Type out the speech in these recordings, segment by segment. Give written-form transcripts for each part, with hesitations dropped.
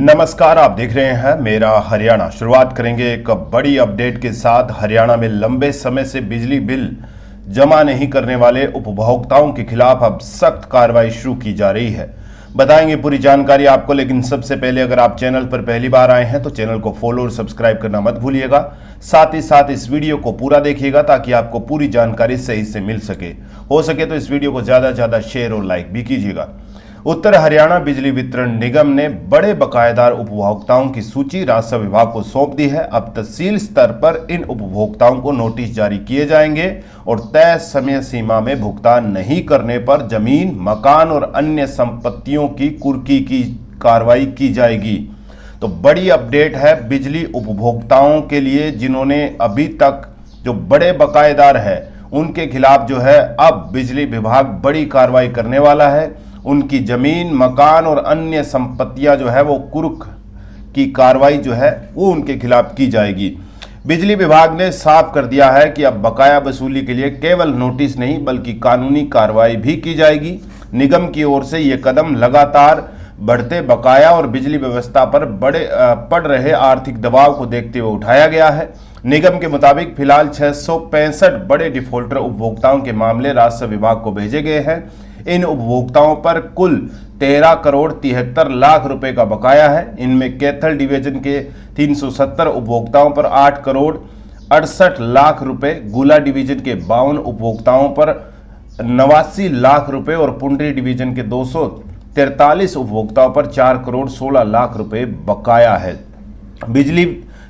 नमस्कार, आप देख रहे हैं मेरा हरियाणा। शुरुआत करेंगे एक बड़ी अपडेट के साथ। हरियाणा में लंबे समय से बिजली बिल जमा नहीं करने वाले उपभोक्ताओं के खिलाफ अब सख्त कार्रवाई शुरू की जा रही है। बताएंगे पूरी जानकारी आपको, लेकिन सबसे पहले अगर आप चैनल पर पहली बार आए हैं तो चैनल को फॉलो और सब्सक्राइब करना मत भूलिएगा। साथ ही साथ इस वीडियो को पूरा देखिएगा ताकि आपको पूरी जानकारी सही से मिल सके। हो सके तो इस वीडियो को ज़्यादा से ज़्यादा शेयर और लाइक भी कीजिएगा। उत्तर हरियाणा बिजली वितरण निगम ने बड़े बकायेदार उपभोक्ताओं की सूची राजस्व विभाग को सौंप दी है। अब तहसील स्तर पर इन उपभोक्ताओं को नोटिस जारी किए जाएंगे और तय समय सीमा में भुगतान नहीं करने पर जमीन, मकान और अन्य संपत्तियों की कुर्की की कार्रवाई की जाएगी। तो बड़ी अपडेट है बिजली उपभोक्ताओं के लिए, जिन्होंने अभी तक जो बड़े बकायेदार है उनके खिलाफ जो है अब बिजली विभाग बड़ी कार्रवाई करने वाला है। उनकी जमीन, मकान और अन्य संपत्तियां जो है वो कुर्क की कार्रवाई जो है वो उनके खिलाफ की जाएगी। बिजली विभाग ने साफ कर दिया है कि अब बकाया वसूली के लिए केवल नोटिस नहीं बल्कि कानूनी कार्रवाई भी की जाएगी। निगम की ओर से ये कदम लगातार बढ़ते बकाया और बिजली व्यवस्था पर पड़ रहे आर्थिक दबाव को देखते हुए उठाया गया है। निगम के मुताबिक फिलहाल 665 बड़े डिफॉल्टर उपभोक्ताओं के मामले राजस्व विभाग को भेजे गए हैं। इन उपभोक्ताओं पर कुल 13 करोड़ 73 लाख रुपए का बकाया है। इनमें कैथल डिवीजन के 370 उपभोक्ताओं पर 8 करोड़ 68 लाख रुपए, गुला डिवीजन के 52 उपभोक्ताओं पर 89 लाख रुपए और पुंडरी डिवीजन के 243 उपभोक्ताओं पर 4 करोड़ 16 लाख रुपए बकाया है। बिजली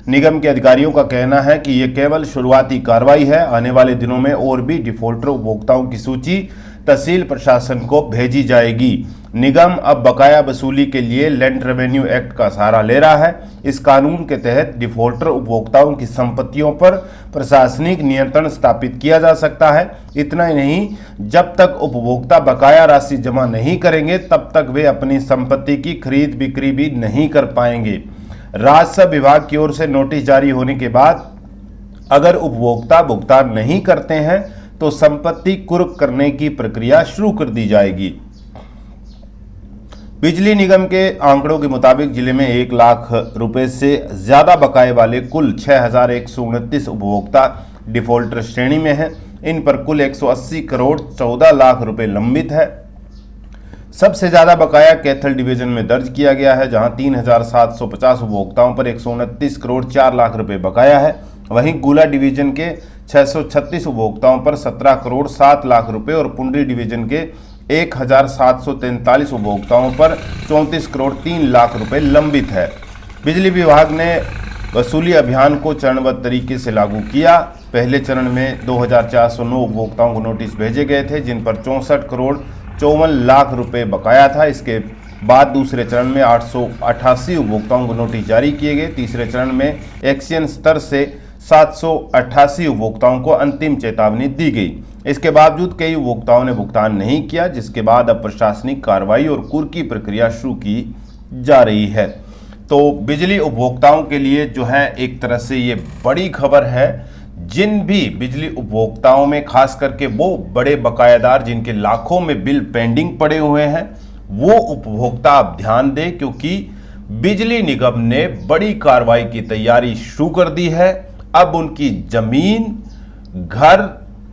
निगम के अधिकारियों का कहना है कि यह केवल शुरुआती कार्रवाई है। आने वाले दिनों में और भी डिफॉल्टर उपभोक्ताओं की सूची तहसील प्रशासन को भेजी जाएगी। निगम अब बकाया वसूली के लिए लैंड रेवेन्यू एक्ट का सहारा ले रहा है। इस कानून के तहत डिफॉल्टर उपभोक्ताओं की संपत्तियों पर प्रशासनिक नियंत्रण स्थापित किया जा सकता है। इतना ही नहीं, जब तक उपभोक्ता बकाया राशि जमा नहीं करेंगे तब तक वे अपनी संपत्ति की खरीद बिक्री भी नहीं कर पाएंगे। राजस्व विभाग की ओर से नोटिस जारी होने के बाद अगर उपभोक्ता भुगतान नहीं करते हैं तो संपत्ति कुर्क करने की प्रक्रिया शुरू कर दी जाएगी। बिजली निगम के आंकड़ों के मुताबिक जिले में 1 लाख रुपए से ज्यादा बकाये वाले कुल 6129 उपभोक्ता डिफॉल्टर श्रेणी में हैं। इन पर कुल 180 करोड़ 14 लाख रुपए लंबित है। सबसे ज्यादा बकाया कैथल डिवीजन में दर्ज किया गया है, जहां 3750 उपभोक्ताओं पर 129 करोड़ 4 लाख रुपए बकाया है। वहीं गुला डिवीजन के 636 उपभोक्ताओं पर 17 करोड़ 7 लाख रुपए और पुंडरी डिवीजन के 1743 उपभोक्ताओं पर 34 करोड़ 3 लाख रुपए लंबित है। बिजली विभाग ने वसूली अभियान को चरणबद्ध तरीके से लागू किया। पहले चरण में 2409 उपभोक्ताओं को नोटिस भेजे गए थे, जिन पर 64 करोड़ 54 लाख रुपए बकाया था। इसके बाद दूसरे चरण में 888 उपभोक्ताओं को नोटिस जारी किए गए। तीसरे चरण में एक्शन स्तर से 788 उपभोक्ताओं को अंतिम चेतावनी दी गई। इसके बावजूद कई उपभोक्ताओं ने भुगतान नहीं किया, जिसके बाद अब प्रशासनिक कार्रवाई और कुर्की प्रक्रिया शुरू की जा रही है। तो बिजली उपभोक्ताओं के लिए जो है एक तरह से ये बड़ी खबर है। जिन भी बिजली उपभोक्ताओं में खास करके वो बड़े बकायादार जिनके लाखों में बिल पेंडिंग पड़े हुए हैं, वो उपभोक्ता अब ध्यान दें, क्योंकि बिजली निगम ने बड़ी कार्रवाई की तैयारी शुरू कर दी है। अब उनकी जमीन, घर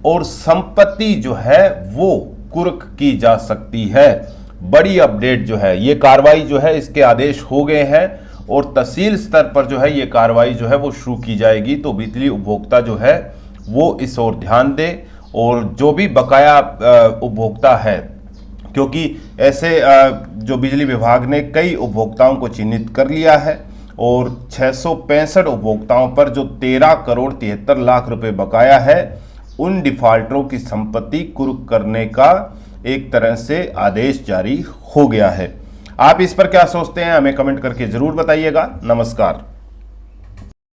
और संपत्ति जो है वो कुर्क की जा सकती है। बड़ी अपडेट जो है, ये कार्रवाई जो है इसके आदेश हो गए हैं और तहसील स्तर पर जो है ये कार्रवाई जो है वो शुरू की जाएगी। तो बिजली उपभोक्ता जो है वो इस ओर ध्यान दे और जो भी बकाया उपभोक्ता है, क्योंकि ऐसे जो बिजली विभाग ने कई उपभोक्ताओं को चिन्हित कर लिया है और 665 उपभोक्ताओं पर जो 13 करोड़ 73 लाख रुपए बकाया है, उन डिफॉल्टरों की संपत्ति कुर्क करने का एक तरह से आदेश जारी हो गया है। आप इस पर क्या सोचते हैं, हमें कमेंट करके जरूर बताइएगा। नमस्कार।